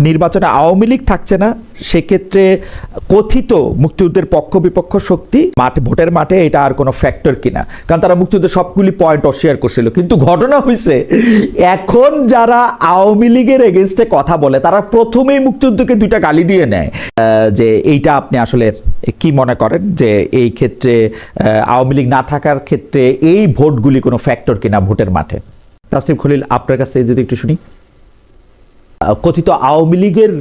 নির্বাচনে আওয়ামী লীগ থাকছে না, সেক্ষেত্রে কথিত মুক্তিযুদ্ধের পক্ষ বিপক্ষ শক্তি ভোটের মাঠে এটা আর কোনো ফ্যাক্টর কিনা, কারণ তারা মুক্তিযুদ্ধের সবগুলি পয়েন্ট অস্বীকার করছিল। কিন্তু ঘটনা হয়েছে এখন যারা আওয়ামী লীগের এগেনস্টে কথা বলে তারা প্রথমেই মুক্তিযুদ্ধকে দুইটা গালি দিয়ে নেয়। যে এইটা আপনি আসলে কি মনে করেন যে এই ক্ষেত্রে আওয়ামী লীগ না থাকার ক্ষেত্রে এই ভোটগুলি কোনো ফ্যাক্টর কিনা ভোটের মাঠে? তাসনিম খলিল, আপনার কাছ থেকে যদি একটু শুনি। কথিত আওয়ামী লীগের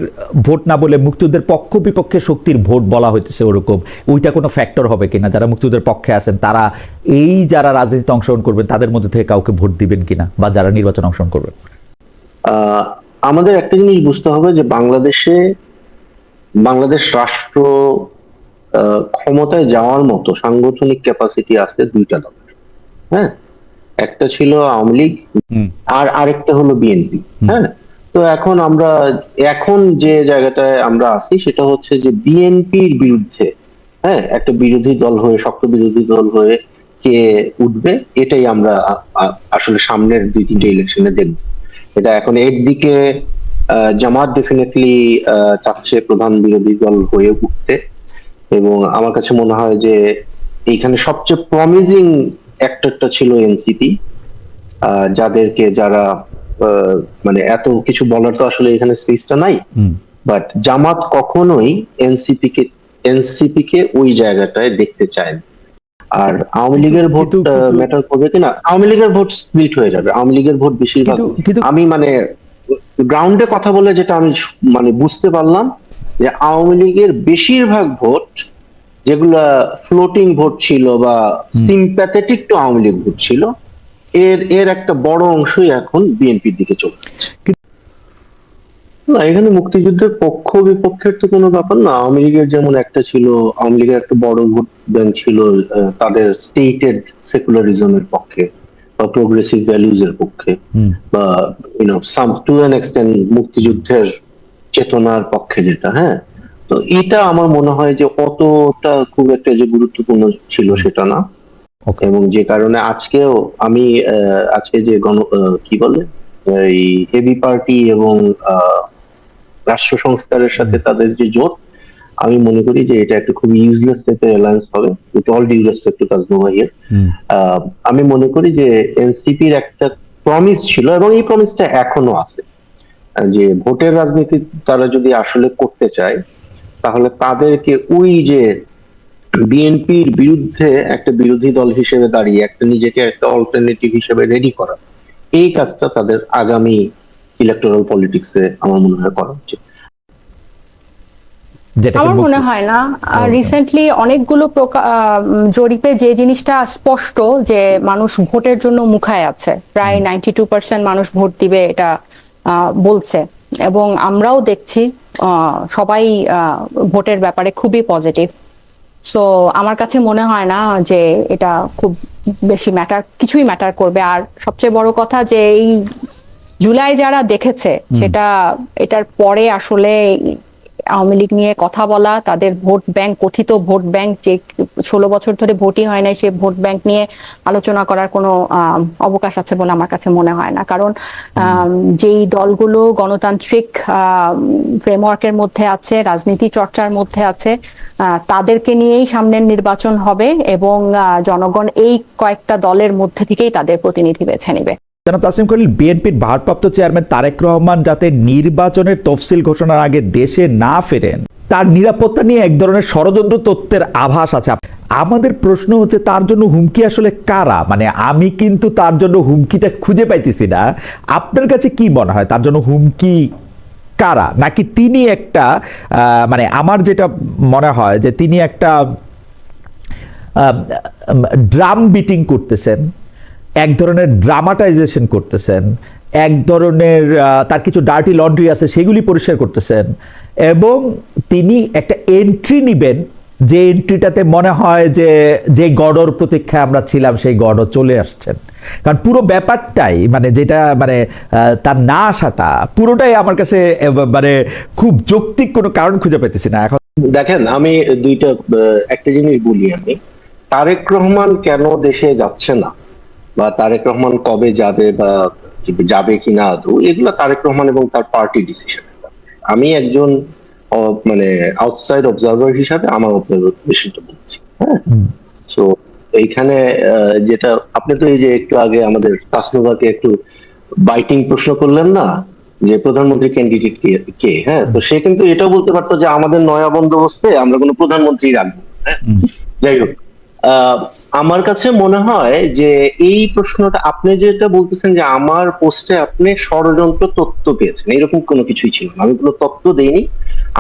ভোট না বলে মুক্তিযুদ্ধের পক্ষ বিপক্ষের শক্তির ভোট বলা হইতেছে, ওরকম ওইটা কোনো ফ্যাক্টর হবে কিনা? যারা মুক্তিযুদ্ধের পক্ষে আছেন তারা এই যারা রাজনীতিতে অংশগ্রহণ করবেন তাদের মধ্যে থেকে কাউকে ভোট দিবেন কিনা, বা যারা নির্বাচন অংশগ্রহণ করবেন? আমাদের একটা জিনিস বুঝতে হবে যে বাংলাদেশ রাষ্ট্র ক্ষমতায় যাওয়ার মতো সাংগঠনিক ক্যাপাসিটি আছে দুইটা দলের। হ্যাঁ, একটা ছিল আওয়ামী লীগ আর আরেকটা হলো বিএনপি। হ্যাঁ, তো এখন যে জায়গাটায় আমরা আছি সেটা হচ্ছে যে বিএনপির বিরুদ্ধে একটা বিরোধী দল হয়ে, শক্ত বিরোধী দল হয়ে কে উঠবে, এটাই আমরা আসলে সামনের 2-3টে ইলেকশনে দেখব। এটা এখন একদিকে জামাত ডেফিনেটলি চাচ্ছে প্রধান বিরোধী দল হয়ে উঠতে, এবং আমার কাছে মনে হয় যে এইখানে সবচেয়ে প্রমিজিং একটা ছিল এনসিপি, যারা মানে এত কিছু বলার তো আসলে এখানে স্পেসটা নাই, বাট জামাত কখনোই এনসিপি কে ওই জায়গাটায় দেখতে চায় না। আর আওয়ামী লীগের ভোট ম্যাটার করবে কিনা? আওয়ামী লীগের ভোট স্প্লিট হয়ে যাবে। আওয়ামী লীগের ভোট বেশিরভাগ, আমি মানে গ্রাউন্ডে কথা বলে যেটা আমি মানে বুঝতে পারলাম যে আওয়ামী লীগের বেশিরভাগ ভোট যেগুলা ফ্লোটিং ভোট ছিল বা sympathetic two Awami League vote ছিল, এর একটা বড় অংশই এখন বিএনপির দিকে চলে যাচ্ছে। না, এখানে মুক্তিযুদ্ধের পক্ষ বিপক্ষের তো কোনো ব্যাপার না। আওয়ামী লীগের যেমন একটা ছিল, আওয়ামী লীগের একটা বড় ভোট ব্যাংক ছিল তাদের স্টেটেড সেকুলারিজমের পক্ষে বা প্রোগ্রেসিভ ভ্যালুজ এর পক্ষে, বা সাম টু অ্যান এক্সটেন্ট মুক্তিযুদ্ধের চেতনার পক্ষে, যেটা তো এটা আমার মনে হয় যে অতটা খুব একটা যে গুরুত্বপূর্ণ ছিল সেটা না। এবং যে কারণে আজকে যে কি বলে এই এবি পার্টি এবং রাষ্ট্র সংস্কারের সাথে তাদের যে জোট, আমি মনে করি যে এটা একটা খুব ইউজলেস টাইপের অ্যালায়েন্স হবে। With all due respect to Tajnum ভাইয়ের, আমি মনে করি যে এনসিপির একটা প্রমিস ছিল এবং এই প্রমিসটা এখনো আছে, যে ভোটের রাজনীতি তারা যদি আসলে করতে চায় তাহলে তাদেরকে ওই যে বিএনপির বিরুদ্ধে একটা বিরোধী দল হিসেবে দাঁড়িয়ে নিজেকে একটা অল্টারনেটিভ হিসেবে রেডি করা, এই কাজটা তাদের আগামী ইলেকটোরাল পলিটিক্সে আমার মনে হয় করা উচিত। আমার মনে হয় না। রিসেন্টলি অনেকগুলো জরিপে যে জিনিসটা স্পষ্ট যে মানুষ ভোটের জন্য মুখায় আছে, প্রায় 92% মানুষ ভোট দিবে এটা বলছে, এবং আমরাও দেখছি সবাই ভোটের ব্যাপারে খুবই পজিটিভ। সো আমার কাছে মনে হয় না যে এটা খুব বেশি কিছুই ম্যাটার করবে। আর সবচেয়ে বড় কথা যে এই জুলাই যারা দেখেছে সেটা, এটার পরে আসলে আওয়ামী লীগ নিয়ে কথা বলা, তাদের ভোট ব্যাংক, কথিত ভোট ব্যাংক, যে 16 বছর ধরে ভোটই হয় নাই, সেই ভোট ব্যাংক নিয়ে আলোচনা করার কোনো অবকাশ আছে বলে আমার কাছে মনে হয় না। কারণ যেই দলগুলো গণতান্ত্রিক ফ্রেমওয়ার্কের মধ্যে আছে, রাজনীতি চর্চার মধ্যে আছে, তাদেরকে নিয়েই সামনের নির্বাচন হবে, এবং জনগণ এই কয়েকটা দলের মধ্যে থেকেই তাদের প্রতিনিধি বেছে নেবে। জনাব তাসনিম খলিল, বিএনপির ভারপ্রাপ্ত চেয়ারম্যান তারেক রহমান যাতে নির্বাচনের তফসিল ঘোষণার আগে দেশে না ফেরেন, তার নিরাপত্তা নিয়ে এক ধরনের ষড়যন্ত্র তত্ত্বের আভাস আছে। আমাদের প্রশ্ন হচ্ছে তার জন্য হুমকি আসলে কারা? মানে আমি কিন্তু তার জন্য হুমকিটা খুঁজে পাইতেছি না। আপনার কাছে কি মনে হয় তার জন্য হুমকি কারা? নাকি তিনি একটা মানে আমার যেটা মনে হয় যে তিনি একটা ড্রাম বিটিং করতেছেন, এক ধরনের ড্রামাটাইজেশন করতেছেন, এক ধরনের তার কিছু ডার্টি লন্ড্রি আছে সেগুলি পরিষ্কার করতেছেন, এবং তিনি একটা এন্ট্রি নিবেন যে এন্ট্রিটাতে মনে হয় যে গড়র প্রতীক্ষায় আমরা ছিলাম সেই গড় চলে আসছেন। কারণ পুরো ব্যাপারটাই মানে যেটা মানে তার না আসাটা পুরোটাই আমার কাছে মানে খুব যৌক্তিক কোনো কারণ খুঁজে পেতেছি না। এখন দেখেন, আমি একটা জিনিস বলি, আমি তারেক রহমান কেন দেশে যাচ্ছে না বা তারেক রহমান কবে যাবে বা যাবে কিনা আদৌ, এগুলো তারেক রহমান এবং তার পার্টি ডিসিশন। আমি একজন মানে আউটসাইড অবজারভার হিসাবে আমার অবজারভেশনটা বলছি। হ্যাঁ, সো এইখানে যেটা আপনি তো এই যে একটু আগে আমাদের তাসনুভাকে একটু বাইটিং প্রশ্ন করলেন না, যে প্রধানমন্ত্রী ক্যান্ডিডেট কে? হ্যাঁ, তো সে কিন্তু এটাও বলতে পারতো যে আমাদের নয়া বন্দোবস্তে আমরা কোনো প্রধানমন্ত্রী রাখবো। হ্যাঁ, যাই হোক, আমার কাছে মনে হয় যে এই প্রশ্নটা আপনি যেটা বলতেছেন যে আমার পোস্টে আপনি ষড়যন্ত্র তথ্য পেয়েছেন, এরকম কোনো কিছুই ছিল না। আমি কোনো তথ্য দেইনি,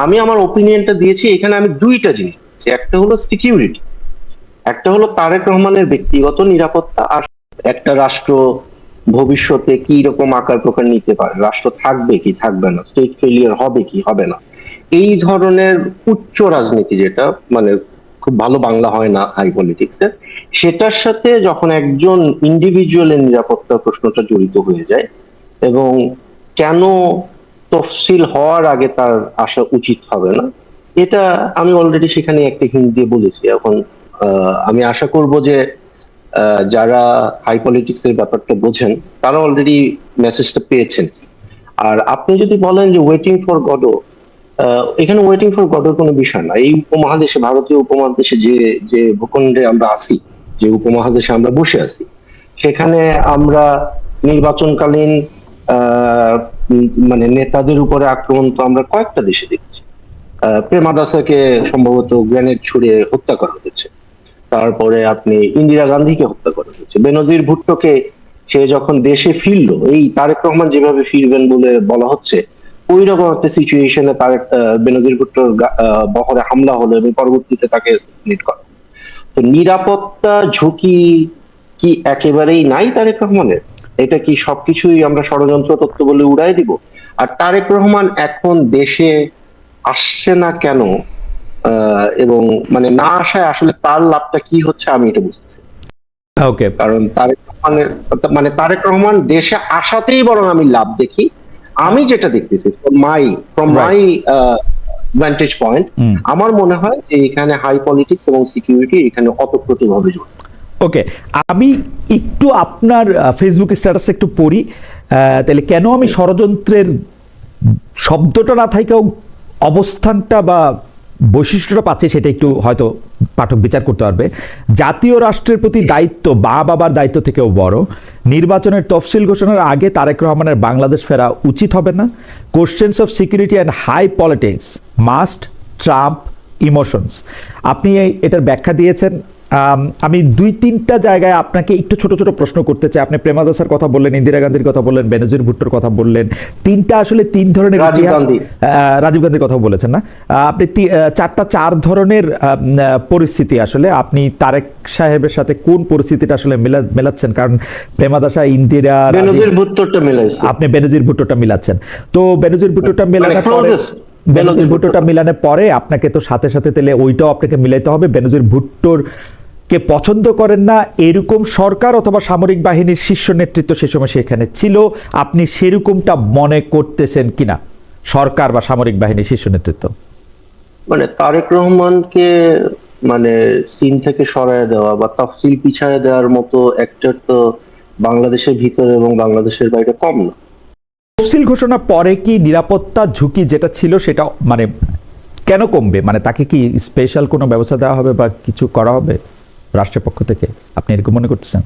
আমি আমার ওপিনিয়নটা দিয়েছি। এখানে আমি দুইটা জিনিস, একটা হলো সিকিউরিটি, একটা হলো তারেক রহমানের ব্যক্তিগত নিরাপত্তা, আর একটা রাষ্ট্র ভবিষ্যতে কি রকম আকার প্রকার নিতে পারে, রাষ্ট্র থাকবে কি থাকবে না, স্টেট ফেলিয়ার হবে কি হবে না, এই ধরনের উচ্চ রাজনীতি, যেটা মানে খুব ভালো বাংলা হয় না হাই পলিটিক্স এর, সেটার সাথে যখন একজন ইন্ডিভিজুয়ালের নিরাপত্তার প্রশ্নটা জড়িত হয়ে যায়, এবং কেন তফসিল হওয়ার আগে তার আসা উচিত হবে না, এটা আমি অলরেডি সেখানে একটা হিন্ট দিয়ে বলেছি। এখন আমি আশা করব যে যারা হাই পলিটিক্স এর ব্যাপারটা বোঝেন তারা অলরেডি মেসেজটা পেয়েছেন। আর আপনি যদি বলেন যে ওয়েটিং ফর গডো, এখানে ওয়েটিং ফর গডের কোনো বিষয় না। এই উপমহাদেশে, ভারতীয় উপমহাদেশে যে যে ভূখণ্ডে আমরা আছি, যে উপমহাদেশে আমরা বসে আছি, সেখানে আমরা নির্বাচনকালীন মানে নেতাদের উপরে আক্রমণ তো আমরা কয়েকটা দেশে দেখছি। প্রেমাদাসাকে সম্ভবত গ্রেনেড ছুড়ে হত্যা করা হয়েছে, তারপরে আপনি ইন্দিরা গান্ধীকে হত্যা করা হয়েছে, বেনজির ভুট্টোকে সে যখন দেশে ফিরলো, এই তারেক রহমান যেভাবে ফিরবেন বলে বলা হচ্ছে, ওই রকম একটা সিচুয়েশনে তারেক বেনজির ভুট্টোর বহরে হামলা হলো এবং পরবর্তীতে তাকে অ্যাসাসিনেট করা। তো নিরাপত্তা ঝুঁকি কি একেবারেই নাই তারেক রহমানের? এটা কি সবকিছুই আমরা ষড়যন্ত্র তত্ত্ব বলে উড়াই দিব? আর তারেক রহমান এখন দেশে আসছে না কেন, এবং মানে না আসায় আসলে তার লাভটা কি হচ্ছে আমি এটা বুঝতেছি। ওকে, কারণ তারেক রহমানের মানে তারেক রহমান দেশে আসাতেই বরং আমি লাভ দেখি। আমি যেটা দেখতেছি ফ্রম মাই ভ্যান্টেজ পয়েন্ট, আমার মনে হয় যে এখানে হাই পলিটিক্স এবং সিকিউরিটি এখানে অতপ্রতভাবে জড়িত। ওকে, আমি একটু আপনার ফেসবুক স্ট্যাটাস একটু পড়ি, তাহলে কেন আমি ষড়যন্ত্রের শব্দটা না থাকেও অবস্থানটা বা বৈশিষ্ট্যটা পাচ্ছে সেটা একটু হয়তো পাঠক বিচার করতে পারবে। জাতীয় রাষ্ট্রের প্রতি দায়িত্ব মা বাবার দায়িত্ব থেকেও বড়। নির্বাচনের তফসিল ঘোষণার আগে তারেক রহমানের বাংলাদেশ ফেরা উচিত হবে না। Questions of security and high politics must trump emotions. আপনি এটার ব্যাখ্যা দিয়েছেন। আমি দুই তিনটা জায়গায় আপনাকে একটু ছোট ছোট প্রশ্ন করতে চাই। আপনি প্রেমাদাসার কথা বললেন, ইন্দিরা গান্ধীর কথা বললেন, বেনজির ভুট্টোর কথা বললেন। তিনটা আসলে তিন ধরনের রাজীব গান্ধীর কথা বলেছেন না আপনি, চার ধরনের পরিস্থিতি। আসলে আপনি তারেক সাহেবের সাথে কোন পরিস্থিতিটা আসলে মেলাচ্ছেন? কারণ প্রেমাদাসা, ইন্দিরা, বেনজির ভুট্টোটা মিলাইছেন, আপনি বেনজির ভুট্টোটা মিলাচ্ছেন। তো বেনজির ভুট্টোটা মিলানোর পরে আপনাকে তো সাথে সাথে তাহলে ওইটাও আপনাকে মিলাইতে হবে। বেনজির ভুট্টোর কে পছন্দ করেন না এরকম সরকার অথবা সামরিক বাহিনীর শীর্ষ নেতৃত্ব সে সময় সেখানে ছিল, আপনি সেরকমটা মনে করতেছেন কিনা? সরকার বা সামরিক বাহিনীর শীর্ষ নেতৃত্ব মানে তারেক রহমানকে মানে সিন থেকে সরায় দেওয়া বা তাফসিল পিছায় দেওয়ার মতো একটা তো বাংলাদেশের ভিতরে এবং বাংলাদেশের বাইরে কম না। তফসিল ঘোষণা পরে কি নিরাপত্তা ঝুঁকি যেটা ছিল সেটা মানে কেন কমবে? মানে তাকে কি স্পেশাল কোনো ব্যবস্থা দেওয়া হবে বা কিছু করা হবে রাষ্ট্রের পক্ষ থেকে? আপনি এরকম মনে করতেছেন?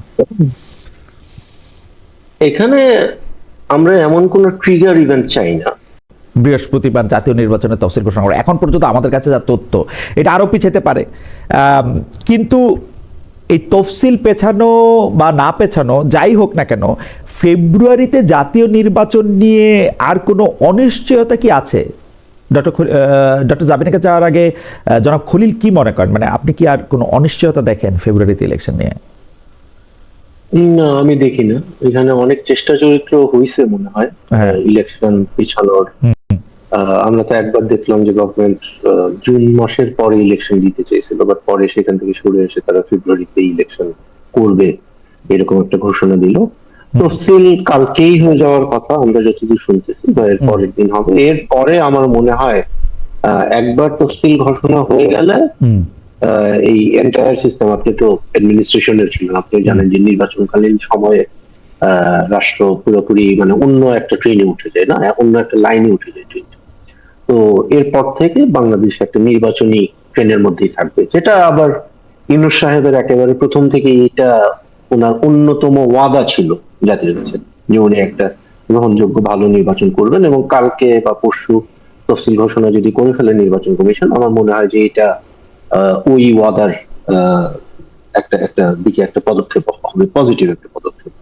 এখানে আমরা এমন কোন ট্রিগার ইভেন্ট চাই না। বৃহস্পতিবার জাতীয় নির্বাচনে তফসিল ঘোষণা করা, এখন পর্যন্ত আমাদের কাছে যা তথ্য এটা আরো পিছাতে পারে, কিন্তু এই তফসিল পেছানো বা না পেছানো যাই হোক না কেন, ফেব্রুয়ারিতে জাতীয় নির্বাচন নিয়ে আর কোনো অনিশ্চয়তা কি আছে? ডক্টর জাবিনাকে যাওয়ার আগে জনাব খলিল কি মনে করেন? মানে আপনি কি আর কোনো অনিশ্চয়তা দেখেন ফেব্রুয়ারিতে ইলেকশন নিয়ে? না, আমি দেখি না। এখানে অনেক চেষ্টা চরিত্র হয়েছে মনে হয় ইলেকশন পিছানোর। আমরা তো একবার দেখলাম যে গভর্নমেন্ট জুন মাসের পরে ইলেকশন দিতে চেয়েছিল, বাট পরে সেখান থেকে সরে এসে তারা ফেব্রুয়ারিতে ইলেকশন করবে এরকম একটা ঘোষণা দিল। তফসিল কালকেই হয়ে যাওয়ার কথা আমরা যতদূর শুনতেছি, বা এর পরের দিন হবে। এরপরে আমার মনে হয় একবার তফসিল ঘোষণা হয়ে গেলে এই এন্টায়ার সিস্টেম, আপনি তো অ্যাডমিনিস্ট্রেশনের ছিলেন, আপনি জানেন যে নির্বাচনকালীন সময়ে রাষ্ট্র পুরোপুরি মানে অন্য একটা ট্রেনে উঠে যায়, না অন্য একটা লাইনে উঠে যায় ট্রেন। তো এরপর থেকে বাংলাদেশ একটা নির্বাচনী ট্রেনের মধ্যেই থাকবে, যেটা আবার ইউনূস সাহেবের একেবারে প্রথম থেকে এটা ওনার অন্যতম ওয়াদা ছিল জাতির কাছে, যে উনি একটা গ্রহণযোগ্য ভালো নির্বাচন করবেন। এবং কালকে বা পরশু তফসিল ঘোষণা যদি করে ফেলে নির্বাচন কমিশন, আমার মনে হয় যে এটা ওই ওয়াদার একটা একটা দিকে একটা পদক্ষেপ হবে, পজিটিভ একটা পদক্ষেপ।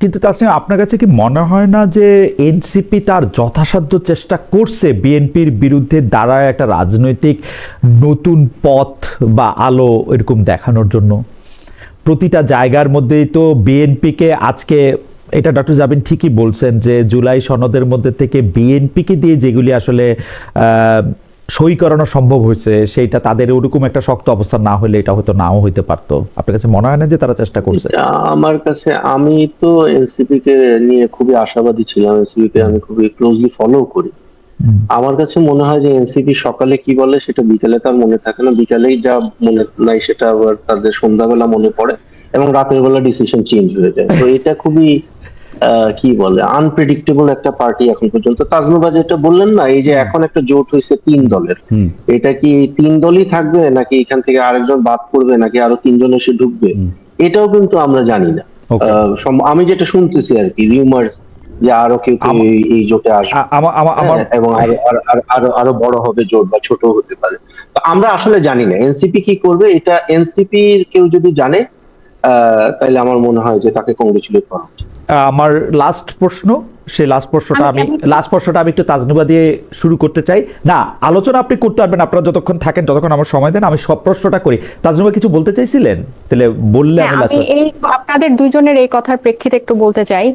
কিন্তু তাসনিম, আপনার কাছে কি মনে হয় না যে এনসিপি তার যথাসাধ্য চেষ্টা করছে বিএনপির বিরুদ্ধে দাঁড়ায় একটা রাজনৈতিক নতুন পথ বা আলো এরকম দেখানোর জন্য? প্রতিটা জায়গার মধ্যেই তো বিএনপিকে আজকে, এটা ডক্টর জাবিন ঠিকই বলছেন যে জুলাই সনদের মধ্যে থেকে বিএনপিকে দিয়ে যেগুলি আসলে সই করানো সম্ভব হয়েছে, সেইটা তাদের ওরকম একটা শক্ত অবস্থান না হলে এটা হয়তো নাও হইতে পারতো। আপনার কাছে মনে হয় না যে তারা চেষ্টা করছে? আমার কাছে, আমি তো এনসিপি কে নিয়ে খুবই আশাবাদী ছিলাম, এনসিপি কে আমি খুবই ক্লোজলি ফলো করি। আমার কাছে মনে হয় যে এনসিপি সকালে কি বলে সেটা বিকালে তার মনে থাকে না, বিকালেই যা মনে নাই সেটা আবার তাদের সন্ধ্যাবেলা মনে পড়ে, এবং রাতের বেলা ডিসিশন চেঞ্জ হয়ে যায়। তো এটা খুবই কি বলে আনপ্রেডিক্টেবল একটা পার্টি এখন পর্যন্ত। তাজনুবা যেটা বললেন না, এই যে এখন একটা জোট হয়েছে 3 দলের, এটা কি এই 3 দলই থাকবে, নাকি এখান থেকে আরেকজন বাদ পড়বে, নাকি আরো 3 জন এসে ঢুকবে, এটাও কিন্তু আমরা জানি না। আমি যেটা শুনতেছি আর কি, রিউমার্স, যে আরো কেউ কেউ এই জোটে আসবে এবং আরো বড় হবে জোট, বা ছোট হতে পারে। তো আমরা আসলে জানি না এনসিপি কি করবে। এটা এনসিপি কেউ যদি জানে তাহলে আমার মনে হয় যে তাকে কংগ্রেচুলেট করা উচিত। আমার লাস্ট প্রশ্ন, সেই লাস্ট প্রশ্নটা আমি একটু তাজনুবা দিয়ে শুরু করতে চাই। না, আলোচনা আপনি করতে পারবেন, আপনারা যতক্ষণ থাকেন, যতক্ষণ আমার সময় দেন, আমি সব প্রশ্নটা করি। তাজনুবা কিছু বলতে চাইছিলেন, তাহলে বললে আমি এই আপনাদের দুইজনের এই কথার প্রেক্ষিতে একটু বলতে চাই,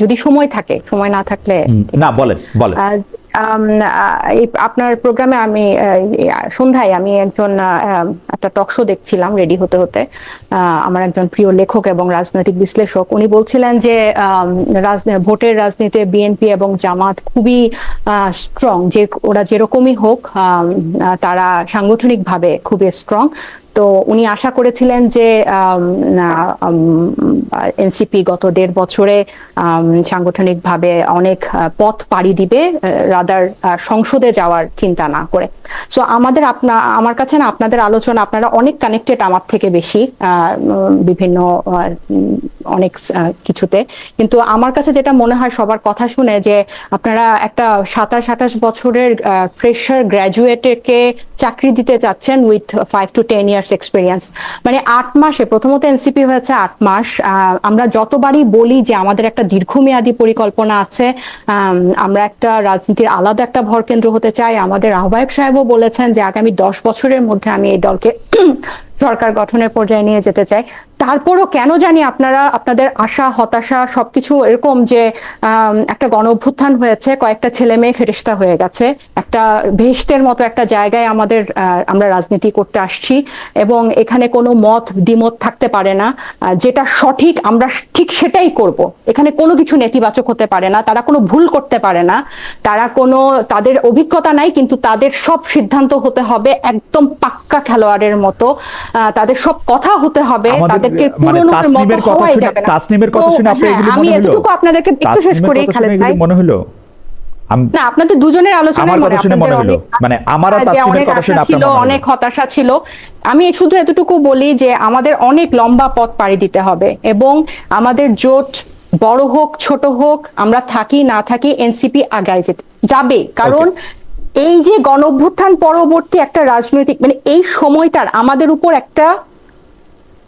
যদি সময় থাকে, সময় না থাকলে না বলেন। আপনার প্রোগ্রামে আমি সন্ধ্যায় আমি একটা টক শো দেখছিলাম রেডি হতে হতে। আমার একজন প্রিয় লেখক এবং রাজনৈতিক বিশ্লেষক, উনি বলছিলেন যে ভোটের রাজনীতিতে বিএনপি এবং জামাত খুবই স্ট্রং, যে ওরা যেরকমই হোক তারা সাংগঠনিকভাবে খুবই স্ট্রং। তো উনি আশা করেছিলেন যে এনসিপি গত 1.5 বছরে সাংগঠনিকভাবে অনেক পথ পাড়ি দিবে, রাদার সংসদে যাওয়ার চিন্তা না করে। সো আমার কাছে না আপনাদের আলোচনা, আপনারা অনেক কানেক্টেড আমার থেকে বেশি বিভিন্ন অনেক কিছুতে, কিন্তু আমার কাছে যেটা মনে হয় সবার কথা শুনে, যে আপনারা একটা 27-28 বছরের ফ্রেশার গ্র্যাজুয়েটকে চাকরি দিতে চাচ্ছেন উইথ 5 to 10 years এক্সপিরিয়েন্স। মানে 8 মাসে, প্রথমত এনসিপি হয়েছে 8 মাস। আমরা যতবারই বলি যে আমাদের একটা দীর্ঘমেয়াদী পরিকল্পনা আছে, আমরা একটা রাজনীতির আলাদা একটা ভরকেন্দ্র হতে চাই। আমাদের আহ্বায়ক সাহেবও বলেছেন যে আগামী 10 বছরের মধ্যে আমি এই দলকে সরকার গঠনের পর্যায়ে নিয়ে যেতে চাই। তারপরও কেন জানি আপনাদের আশা, হতাশা সবকিছু এরকম, যে একটা গণ অভ্যুত্থান হয়েছে, কয়েকটা ছেলে মেয়ে ফেরেশতা হয়ে গেছে, একটা বেহেশতের মতো একটা জায়গায় আমরা রাজনীতি করতে আসছি, এবং এখানে কোনো দ্বিমত থাকতে পারে না। যেটা সঠিক আমরা ঠিক সেটাই করব, এখানে কোনো কিছু নেতিবাচক হতে পারে না, তারা কোনো ভুল করতে পারে না, তাদের অভিজ্ঞতা নাই, কিন্তু তাদের সব সিদ্ধান্ত হতে হবে একদম পাক্কা খেলোয়াড়ের মতো, তাদের সব কথা হতে হবে, তাদেরকে পুরনোর মতো হওয়াই যাবে না। তাসনিমের কথা শুনে আপনি এগুলো আমি এতটুকু আপনাদেরকে একটু শেষ করি খালেদ ভাই, মনে হলো না আপনাদের দুজনের আলোচনায় মনে হলো, মানে আমার আর তাসনিমের কথা শুনে আপনার অনেক হতাশা ছিল। আমি শুধু এতটুকু বলি যে আমাদের অনেক লম্বা পথ পাড়ি দিতে হবে, এবং আমাদের জোট বড় হোক ছোট হোক, আমরা থাকি না থাকি, এনসিপি আগায় যাবে। কারণ এই যে গণঅভ্যুত্থান পরবর্তী একটা রাজনৈতিক, মানে এই সময়টার আমাদের উপর একটা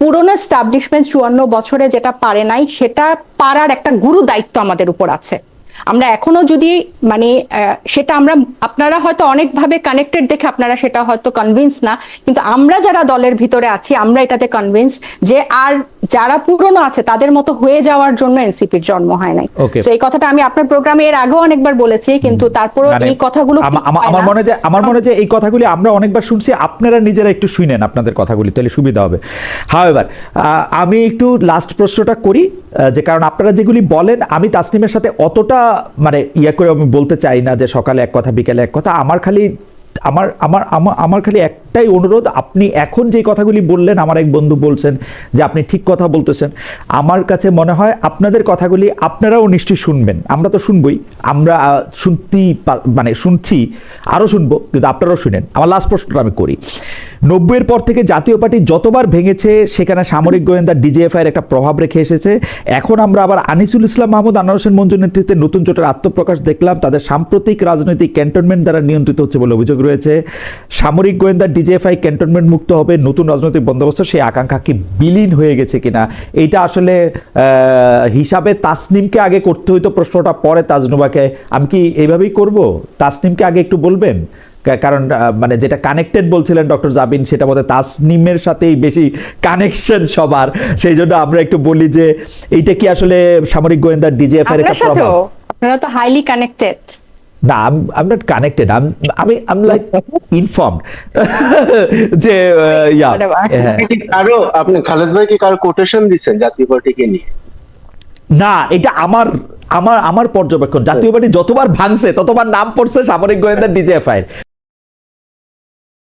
পুরনো এস্টাবলিশমেন্ট 54 বছরে যেটা পারে নাই, সেটা পারার একটা গুরু দায়িত্ব আমাদের উপর আছে। আমরা এখনো যদি সেটা আপনারা হয়তো অনেকভাবে কানেক্টেড দেখে আপনারা সেটা হয়তো কনভিন্স না, কিন্তু আমরা যারা দলের ভিতরে আছি আমরা এটাতে কনভিন্স যে আর যারা পুরনো আছে তাদের মতো হয়ে যাওয়ার জন্য এনসিপির জন্ম হয় নাই। তো এই কথাটা আমি আপনার প্রোগ্রামে এর আগেও অনেকবার বলেছি, কিন্তু তারপরও এই কথাগুলো আমার মনে হয় যে এই কথাগুলি আমরা অনেকবার শুনছি, আপনারা নিজেরা একটু শুনেন আপনাদের কথাগুলি, তাহলে সুবিধা হবে। হাওয়েভার, আমি একটু লাস্ট প্রশ্নটা করি, যে কারণ আপনারা যেগুলি বলেন আমি তাসনিমের সাথে অতটা করে আমি বলতে চাই না যে সকালে এক কথা বিকেলে এক কথা। আমার খালি আমার আমার আমার আমার খালি একটাই অনুরোধ, আপনি এখন যে কথাগুলি বললেন, আমার এক বন্ধু বলছেন যে আপনি ঠিক কথা বলতেছেন, আমার কাছে মনে হয় আপনাদের কথাগুলি আপনারাও নিশ্চয়ই শুনবেন, আমরা তো শুনবই, আমরা মানে শুনছি, আরও শুনবো, কিন্তু আপনারাও শুনেন। আমার লাস্ট প্রশ্নটা আমি করি, 90-এর পর থেকে জাতীয় পার্টি যতবার ভেঙেছে সেখানে সামরিক গোয়েন্দা ডিজিএফআই এর একটা প্রভাব রেখে এসেছে। এখন আমরা আবার আনিসুল ইসলাম মাহমুদ, আনোয়ার হোসেন মঞ্জুর নেতৃত্বে নতুন জোটের আত্মপ্রকাশ দেখলাম, তাদের সাম্প্রতিক রাজনৈতিক ক্যান্টনমেন্ট দ্বারা নিয়ন্ত্রিত হচ্ছে বলে অভিযোগ রয়েছে। সামরিক গোয়েন্দা ডিজিএফআই ক্যান্টনমেন্ট মুক্ত হবে, নতুন রাজনৈতিক বন্দোবস্ত, সেই আকাঙ্ক্ষা কি বিলীন হয়ে গেছে কিনা? এইটা আসলে হিসাবে তাসনিমকে আগে করতে হইতো, প্রশ্নটা পরে তাজনুবাকে। আমি কি এইভাবেই করব? তাসনিমকে আগে একটু বলবেন, কারণ মানে যেটা কানেক্টেড বলছিলেন ডক্টর জাবিন, সেটা বোধহয় তাসনিমের সাথেই বেশি কানেকশন সবার, সেই জন্য আমরা একটু বলি যে এইটা কি আসলে সামরিক গোয়েন্দা ডিজিএফআই এর একটা প্রভাব? আপনারা তো হাইলি কানেক্টেড। না, I'm not connected, I'm like informed যে আপনি খালেদ ভাই কি কারো কোটেশন দিচ্ছেন জাতীয় পার্টিকে নিয়ে? না, এটা আমার পর্যবেক্ষণ। জাতীয় পার্টি যতবার ভাঙছে ততবার নাম পড়ছে সামরিক গোয়েন্দা ডিজিএফআই এর।